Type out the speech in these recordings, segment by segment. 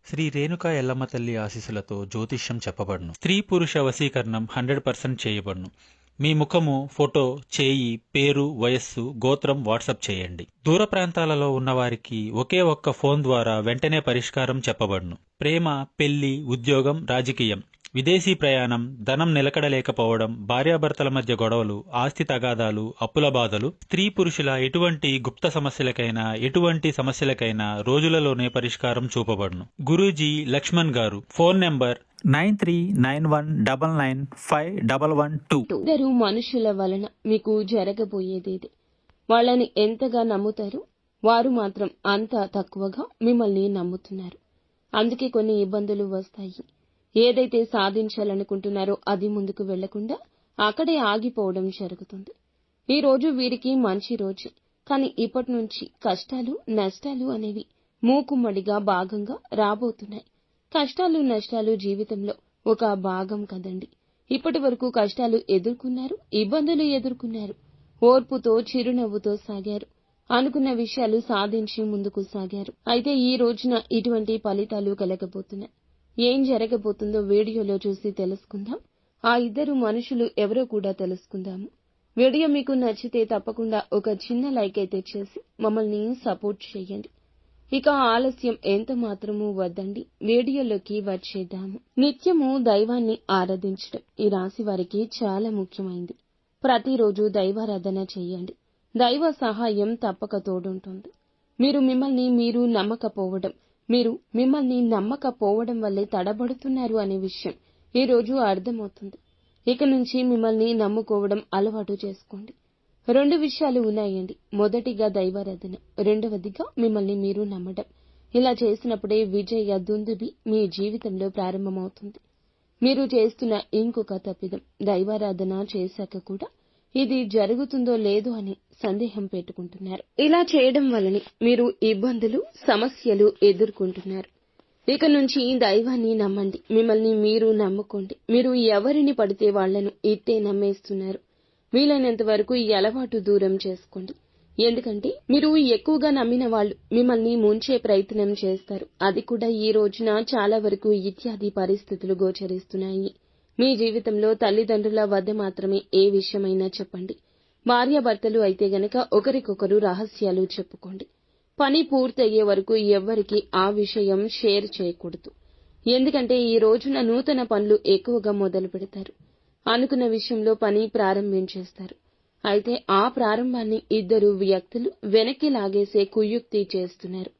శ్రీ రేణుకా ఎల్లమ్మ తల్లి ఆశీస్సులతో జ్యోతిష్యం చెప్పబడును. స్త్రీ పురుష వశీకరణం 100% చేయబడును. మీ ముఖము, ఫోటో, చేయి, పేరు, వయస్సు, గోత్రం వాట్సాప్ చేయండి. దూర ప్రాంతాలలో ఉన్నవారికి ఒకే ఒక్క ఫోన్ ద్వారా వెంటనే పరిష్కారం చెప్పబడును. ప్రేమ, పెళ్లి, ఉద్యోగం, రాజకీయం, విదేశీ ప్రయాణం, ధనం నిలకడలేకపోవడం, భార్యాభర్తల మధ్య గొడవలు, ఆస్తి తగాదాలు, అప్పుల బాధలు, స్త్రీ పురుషుల ఎటువంటి గుప్త సమస్యలకైనా రోజులలోనే పరిష్కారం చూపబడును. గురూజీ లక్ష్మణ్ గారు. Phone number 9391999512. ఇద్దరు మనుషుల వలన మీకు జరగబోయేదేది వాళ్ళని ఎంతగా నమ్ముతారు, వారు మాత్రం అంత తక్కువగా మిమ్మల్ని నమ్ముతున్నారు. అందుకే కొన్ని ఇబ్బందులు వస్తాయి. ఏదైతే సాధించాలనుకుంటున్నారో అది ముందుకు వెళ్లకుండా అక్కడే ఆగిపోవడం జరుగుతుంది. ఈ రోజు వీరికి మంచి రోజు, కానీ ఇప్పటి నుంచి కష్టాలు, నష్టాలు అనేవి మూకుమ్మడిగా భాగంగా రాబోతున్నాయి. కష్టాలు, నష్టాలు జీవితంలో ఒక భాగం కదండి. ఇప్పటి వరకు కష్టాలు ఎదుర్కొన్నారు, ఇబ్బందులు ఎదుర్కొన్నారు, ఓర్పుతో, చిరునవ్వుతో సాగారు, అనుకున్న విషయాలు సాధించి ముందుకు సాగారు. అయితే ఈ రోజున ఇటువంటి ఫలితాలు కలగబోతున్నాయి. ఏం జరగబోతుందో వీడియోలో చూసి తెలుసుకుందాం. ఆ ఇద్దరు మనుషులు ఎవరో కూడా తెలుసుకుందాము. వీడియో మీకు నచ్చితే తప్పకుండా ఒక చిన్న లైక్ అయితే చేసి మమ్మల్ని సపోర్ట్ చేయండి. ఇక ఆలస్యం ఎంత మాత్రమూ వద్దండి, వీడియోలోకి వచ్చేద్దాము. నిత్యము దైవాన్ని ఆరాధించడం ఈ రాశి వారికి చాలా ముఖ్యమైంది. ప్రతిరోజు దైవారాధన చేయండి. దైవ సహాయం తప్పక తోడుంటుంది. మీరు మిమ్మల్ని నమ్మకపోవడం వల్లే తడబడుతున్నారు అనే విషయం ఈ రోజు అర్థమవుతుంది. ఇక నుంచి మిమ్మల్ని నమ్ముకోవడం అలవాటు చేసుకోండి. 2 విషయాలు ఉన్నాయండి. మొదటిగా దైవారాధన, రెండవదిగా మిమ్మల్ని మీరు నమ్మడం. ఇలా చేసినప్పుడే విజయ దుందుబి మీ జీవితంలో ప్రారంభమవుతుంది. మీరు చేస్తున్న ఇంకొక తప్పిదం, దైవారాధన చేశాక కూడా ఇది జరుగుతుందో లేదో అని సందేహం పెట్టుకుంటున్నారు. ఇలా చేయడం వల్లనే మీరు ఇబ్బందులు, సమస్యలు ఎదుర్కొంటున్నారు. ఇక నుంచి దైవాన్ని నమ్మండి, మిమ్మల్ని మీరు నమ్ముకోండి. మీరు ఎవరిని పడితే వాళ్లను ఇట్టే నమ్మేస్తున్నారు. వీలైనంత వరకు ఈ అలవాటు దూరం చేసుకోండి. ఎందుకంటే మీరు ఎక్కువగా నమ్మిన వాళ్ళు మిమ్మల్ని ముంచే ప్రయత్నం చేస్తారు. అది కూడా ఈ రోజున చాలా వరకు ఇత్యాది పరిస్థితులు గోచరిస్తున్నాయి. మీ జీవితంలో తల్లిదండ్రుల వద్ద మాత్రమే ఏ విషయమైనా చెప్పండి. భార్యాభర్తలు అయితే గనక ఒకరికొకరు రహస్యాలు చెప్పుకోండి. పని పూర్తయ్యే వరకు ఎవ్వరికీ ఆ విషయం షేర్ చేయకూడదు. ఎందుకంటే ఈ రోజున నూతన పనులు ఎక్కువగా మొదలు పెడతారు. అనుకున్న విషయంలో పని ప్రారంభించేస్తారు. అయితే ఆ ప్రారంభాన్ని ఇద్దరు వ్యక్తులు వెనక్కి లాగేసే కుయుక్తి చేస్తున్నారు.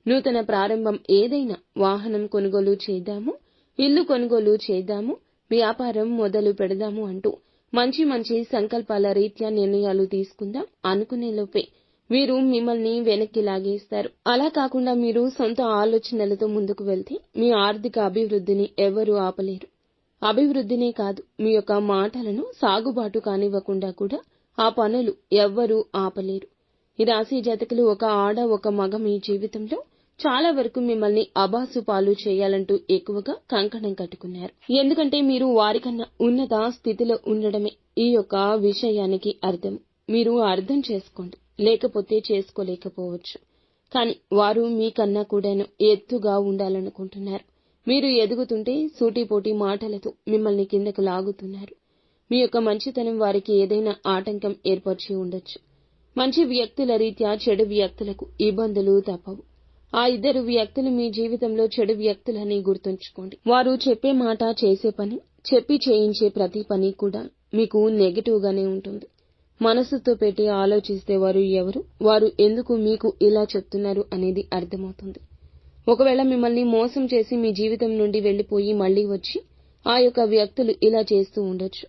నూతన ప్రారంభం ఏదైనా, వాహనం కొనుగోలు చేద్దాము, ఇల్లు కొనుగోలు చేద్దాము, వ్యాపారం మొదలు పెడదాము అంటూ మంచి మంచి సంకల్పాల రీత్యా నిర్ణయాలు తీసుకుందాం అనుకునే లోపే వీరు మిమ్మల్ని వెనక్కి లాగేస్తారు. అలా కాకుండా మీరు సొంత ఆలోచనలతో ముందుకు వెళ్తే మీ ఆర్థిక అభివృద్ధిని ఎవరూ ఆపలేరు. అభివృద్ధినే కాదు, మీ యొక్క మాటలను సాగుబాటు కానివ్వకుండా కూడా ఆ పనులు ఎవ్వరూ ఆపలేరు. ఈ రాశి జాతకులు ఒక ఆడ, ఒక మగ మీ జీవితంలో చాలా వరకు మిమ్మల్ని అబాసు పాలు చేయాలంటూ ఎక్కువగా కంకణం కట్టుకున్నారు. ఎందుకంటే మీరు వారికన్నా ఉన్నత స్థితిలో ఉండడమే ఈ యొక్క విషయానికి అర్థం. మీరు అర్థం చేసుకోండి, లేకపోతే చేసుకోలేకపోవచ్చు. కానీ వారు మీకన్నా కూడాను ఎత్తుగా ఉండాలనుకుంటున్నారు. మీరు ఎదుగుతుంటే సూటిపోటి మాటలతో మిమ్మల్ని కిందకు లాగుతున్నారు. మీ యొక్క మంచితనం వారికి ఏదైనా ఆటంకం ఏర్పరిచి ఉండొచ్చు. మంచి వ్యక్తుల రీత్యా చెడు వ్యక్తులకు ఇబ్బందులు తప్పవు. ఆ ఇద్దరు వ్యక్తులు మీ జీవితంలో చెడు వ్యక్తులని గుర్తుంచుకోండి. వారు చెప్పే మాట, చేసే పని, చెప్పి చేయించే ప్రతి పని కూడా మీకు నెగటివ్ గానే ఉంటుంది. మనసుతో పెట్టి ఆలోచిస్తే వారు ఎవరు, వారు ఎందుకు మీకు ఇలా చెప్తున్నారు అనేది అర్థమవుతుంది. ఒకవేళ మిమ్మల్ని మోసం చేసి మీ జీవితం నుండి వెళ్లిపోయి మళ్లీ వచ్చి ఆ యొక్క వ్యక్తులు ఇలా చేస్తూ ఉండొచ్చు.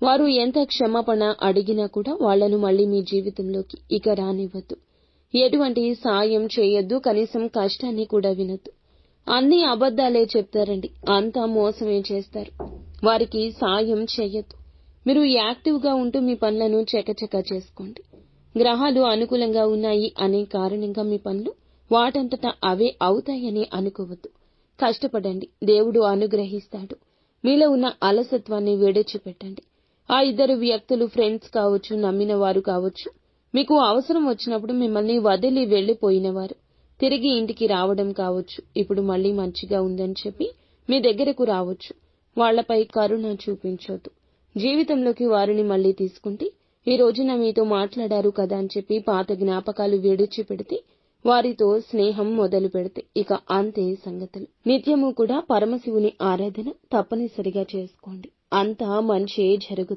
వారు ఎంత క్షమాపణ అడిగినా కూడా వాళ్లను మళ్లీ మీ జీవితంలోకి ఇక రానివ్వద్దు. ఎటువంటి సాయం చేయొద్దు, కనీసం కష్టాన్ని కూడా వినొద్దు. అన్ని అబద్ధాలే చెప్తారండి, అంతా మోసమే చేస్తారు. వారికి సాయం చేయొద్దు. మీరు యాక్టివ్గా ఉంటూ మీ పనులను చకచకా చేసుకోండి. గ్రహాలు అనుకూలంగా ఉన్నాయి అనే కారణంగా మీ పనులు వాటంతటా అవే అవుతాయని అనుకోవద్దు. కష్టపడండి, దేవుడు అనుగ్రహిస్తాడు. మీలో ఉన్న అలసత్వాన్ని విడిచిపెట్టండి. ఆ ఇద్దరు వ్యక్తులు ఫ్రెండ్స్ కావచ్చు, నమ్మిన వారు కావచ్చు, మీకు అవసరం వచ్చినప్పుడు మిమ్మల్ని వదిలి వెళ్లిపోయినవారు. తిరిగి ఇంటికి రావడం కావచ్చు. ఇప్పుడు మళ్ళీ మంచిగా ఉందని చెప్పి మీ దగ్గరకు రావచ్చు. వాళ్లపై కరుణ చూపించొద్దు. జీవితంలోకి వారిని మళ్లీ తీసుకుంటే ఈ రోజున మీతో మాట్లాడారు కదా అని చెప్పి పాత జ్ఞాపకాలు విడిచిపెడితే, వారితో స్నేహం మొదలు పెడితే ఇక అంతే సంగతులు. నిత్యము కూడా పరమశివుని ఆరాధన తప్పనిసరిగా చేసుకోండి. అంతా మంచే జరుగుతుంది.